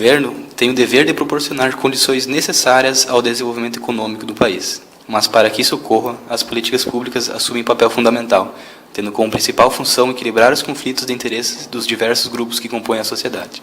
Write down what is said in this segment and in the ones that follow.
governo tem o dever de proporcionar condições necessárias ao desenvolvimento econômico do país. Mas para que isso ocorra, as políticas públicas assumem papel fundamental, tendo como principal função equilibrar os conflitos de interesses dos diversos grupos que compõem a sociedade.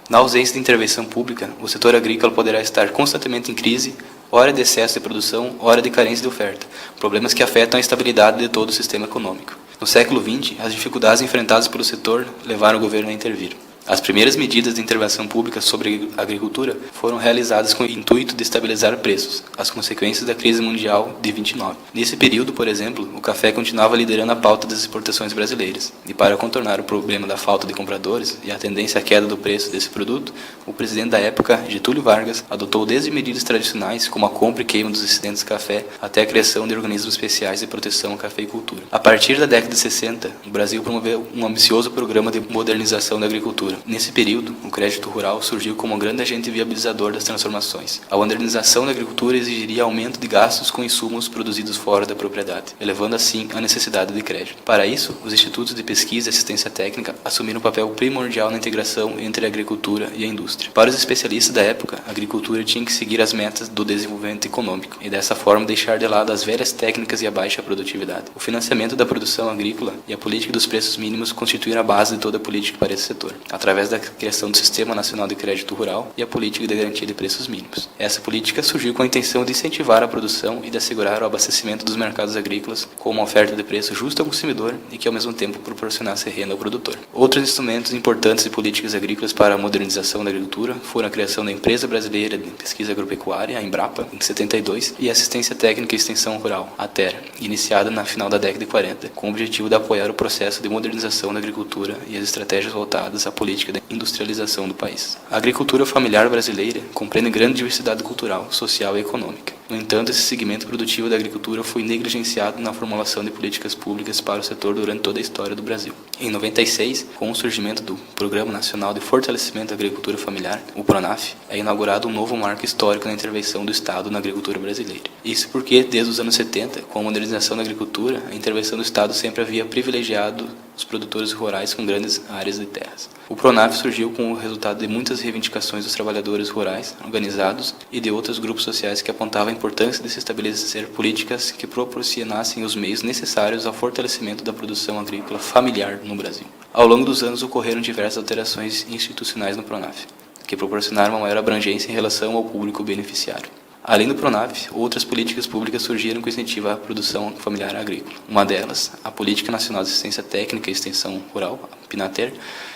Na ausência de intervenção pública, o setor agrícola poderá estar constantemente em crise, ora de excesso de produção, ora de carência de oferta, problemas que afetam a estabilidade de todo o sistema econômico. No século XX, as dificuldades enfrentadas pelo setor levaram o governo a intervir. As primeiras medidas de intervenção pública sobre a agricultura foram realizadas com o intuito de estabilizar preços, as consequências da crise mundial de 29. Nesse período, por exemplo, o café continuava liderando a pauta das exportações brasileiras, e para contornar o problema da falta de compradores e a tendência à queda do preço desse produto, o presidente da época, Getúlio Vargas, adotou desde medidas tradicionais como a compra e queima dos excedentes de café até a criação de organismos especiais de proteção à cafeicultura. A partir da década de 60, o Brasil promoveu um ambicioso programa de modernização da agricultura. Nesse período, o crédito rural surgiu como um grande agente viabilizador das transformações. A modernização da agricultura exigiria aumento de gastos com insumos produzidos fora da propriedade, elevando assim a necessidade de crédito. Para isso, os institutos de pesquisa e assistência técnica assumiram um papel primordial na integração entre a agricultura e a indústria. Para os especialistas da época, a agricultura tinha que seguir as metas do desenvolvimento econômico e dessa forma deixar de lado as velhas técnicas e a baixa produtividade. O financiamento da produção agrícola e a política dos preços mínimos constituíram a base de toda a política para esse setor, através da criação do Sistema Nacional de Crédito Rural e a política de garantia de preços mínimos. Essa política surgiu com a intenção de incentivar a produção e de assegurar o abastecimento dos mercados agrícolas com uma oferta de preço justo ao consumidor e que ao mesmo tempo proporcionasse renda ao produtor. Outros instrumentos importantes de políticas agrícolas para a modernização da agricultura foram a criação da Empresa Brasileira de Pesquisa Agropecuária, a Embrapa, em 72, e a Assistência Técnica e Extensão Rural, a TER, iniciada na final da década de 40, com o objetivo de apoiar o processo de modernização da agricultura e as estratégias voltadas à política de industrialização do país. A agricultura familiar brasileira compreende grande diversidade cultural, social e econômica. No entanto, esse segmento produtivo da agricultura foi negligenciado na formulação de políticas públicas para o setor durante toda a história do Brasil. Em 96, com o surgimento do Programa Nacional de Fortalecimento da Agricultura Familiar, o PRONAF, é inaugurado um novo marco histórico na intervenção do Estado na agricultura brasileira. Isso porque, desde os anos 70, com a modernização da agricultura, a intervenção do Estado sempre havia privilegiado os produtores rurais com grandes áreas de terras. O PRONAF surgiu com o resultado de muitas reivindicações dos trabalhadores rurais organizados e de outros grupos sociais que apontavam a importância de se estabelecer políticas que proporcionassem os meios necessários ao fortalecimento da produção agrícola familiar no Brasil. Ao longo dos anos ocorreram diversas alterações institucionais no PRONAF, que proporcionaram uma maior abrangência em relação ao público beneficiário. Além do PRONAF, outras políticas públicas surgiram com incentivo à produção familiar agrícola. Uma delas, a Política Nacional de Assistência Técnica e Extensão Rural, a PNATER,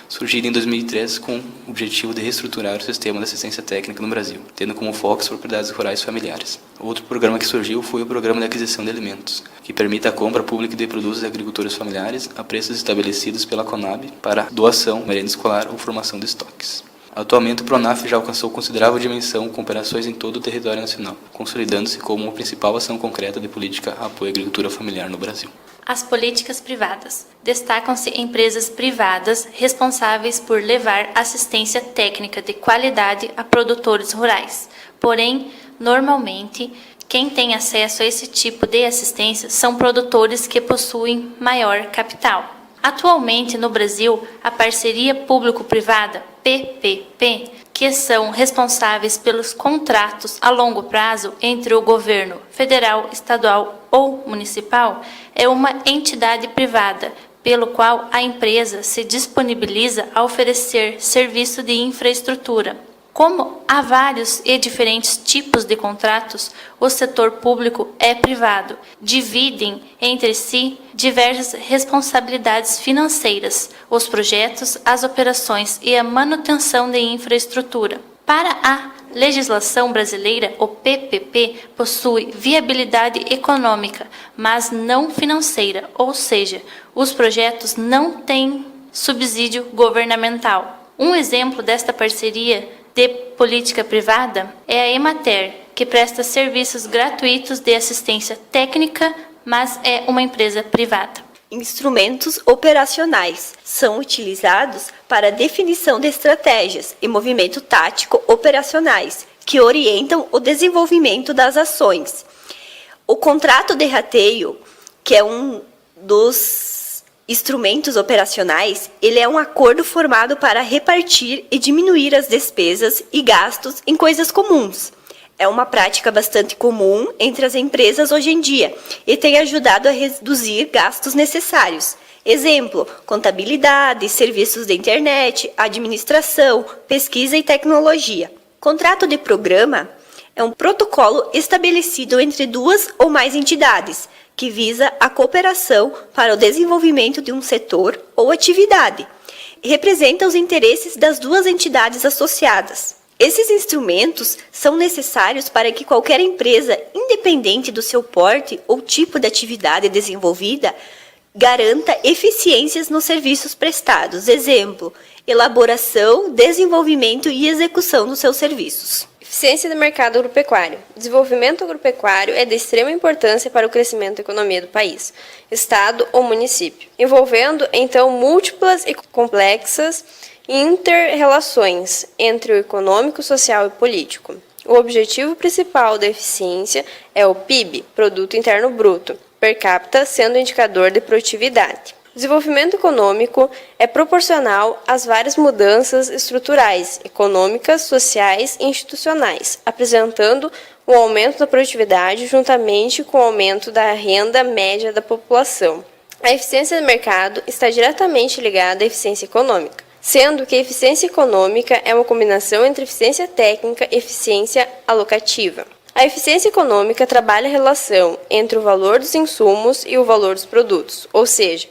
surgida em 2003 com o objetivo de reestruturar o sistema de assistência técnica no Brasil, tendo como foco as propriedades rurais familiares. Outro programa que surgiu foi o Programa de Aquisição de Alimentos, que permite a compra pública de produtos de agricultores familiares a preços estabelecidos pela Conab para doação, merenda escolar ou formação de estoques. Atualmente, o PRONAF já alcançou considerável dimensão com operações em todo o território nacional, consolidando-se como a principal ação concreta de política a apoio à agricultura familiar no Brasil. As políticas privadas. Destacam-se empresas privadas responsáveis por levar assistência técnica de qualidade a produtores rurais. Porém, normalmente, quem tem acesso a esse tipo de assistência são produtores que possuem maior capital. Atualmente, no Brasil, a parceria público-privada, PPP, que são responsáveis pelos contratos a longo prazo entre o governo federal, estadual ou municipal, é uma entidade privada, pelo qual a empresa se disponibiliza a oferecer serviço de infraestrutura. Como há vários e diferentes tipos de contratos, o setor público e privado dividem entre si diversas responsabilidades financeiras, os projetos, as operações e a manutenção de infraestrutura. Para a legislação brasileira, o PPP possui viabilidade econômica, mas não financeira, ou seja, os projetos não têm subsídio governamental. Um exemplo desta parceria de política privada é a Emater, que presta serviços gratuitos de assistência técnica, mas é uma empresa privada. Instrumentos operacionais são utilizados para a definição de estratégias e movimento tático operacionais que orientam o desenvolvimento das ações. O contrato de rateio, que é um dos Instrumentos operacionais, ele é um acordo formado para repartir e diminuir as despesas e gastos em coisas comuns. É uma prática bastante comum entre as empresas hoje em dia e tem ajudado a reduzir gastos necessários. Exemplo, contabilidade, serviços de internet, administração, pesquisa e tecnologia. Contrato de programa é um protocolo estabelecido entre duas ou mais entidades, que visa a cooperação para o desenvolvimento de um setor ou atividade, e representa os interesses das duas entidades associadas. Esses instrumentos são necessários para que qualquer empresa, independente do seu porte ou tipo de atividade desenvolvida, garanta eficiências nos serviços prestados. Exemplo, elaboração, desenvolvimento e execução dos seus serviços. Eficiência do mercado agropecuário. Desenvolvimento agropecuário é de extrema importância para o crescimento da economia do país, estado ou município, envolvendo, então, múltiplas e complexas inter-relações entre o econômico, social e político. O objetivo principal da eficiência é o PIB, Produto Interno Bruto, per capita, sendo indicador de produtividade. O desenvolvimento econômico é proporcional às várias mudanças estruturais, econômicas, sociais e institucionais, apresentando um aumento da produtividade juntamente com o aumento da renda média da população. A eficiência do mercado está diretamente ligada à eficiência econômica, sendo que a eficiência econômica é uma combinação entre eficiência técnica e eficiência alocativa. A eficiência econômica trabalha a relação entre o valor dos insumos e o valor dos produtos, ou seja,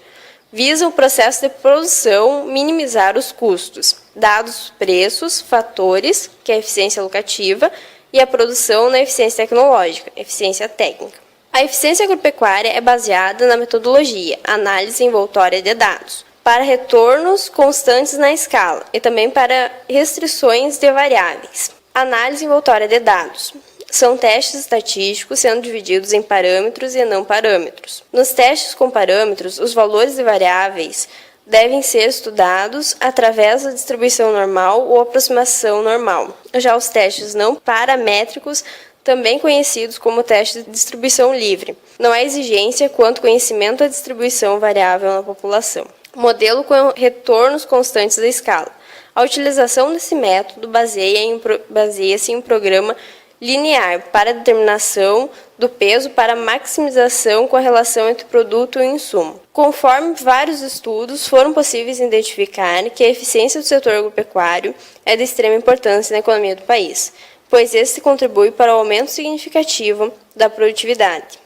visa o processo de produção minimizar os custos, dados os preços, fatores, que é a eficiência alocativa, e a produção na eficiência tecnológica, eficiência técnica. A eficiência agropecuária é baseada na metodologia, análise envoltória de dados, para retornos constantes na escala e também para restrições de variáveis. Análise envoltória de dados. São testes estatísticos sendo divididos em parâmetros e não parâmetros. Nos testes com parâmetros, os valores de variáveis devem ser estudados através da distribuição normal ou aproximação normal. Já os testes não paramétricos, também conhecidos como teste de distribuição livre, não há exigência quanto ao conhecimento da distribuição variável na população. Modelo com retornos constantes da escala. A utilização desse método baseia-se em um programa linear para a determinação do peso para maximização com a relação entre produto e insumo. Conforme vários estudos, foram possíveis identificar que a eficiência do setor agropecuário é de extrema importância na economia do país, pois este contribui para o aumento significativo da produtividade.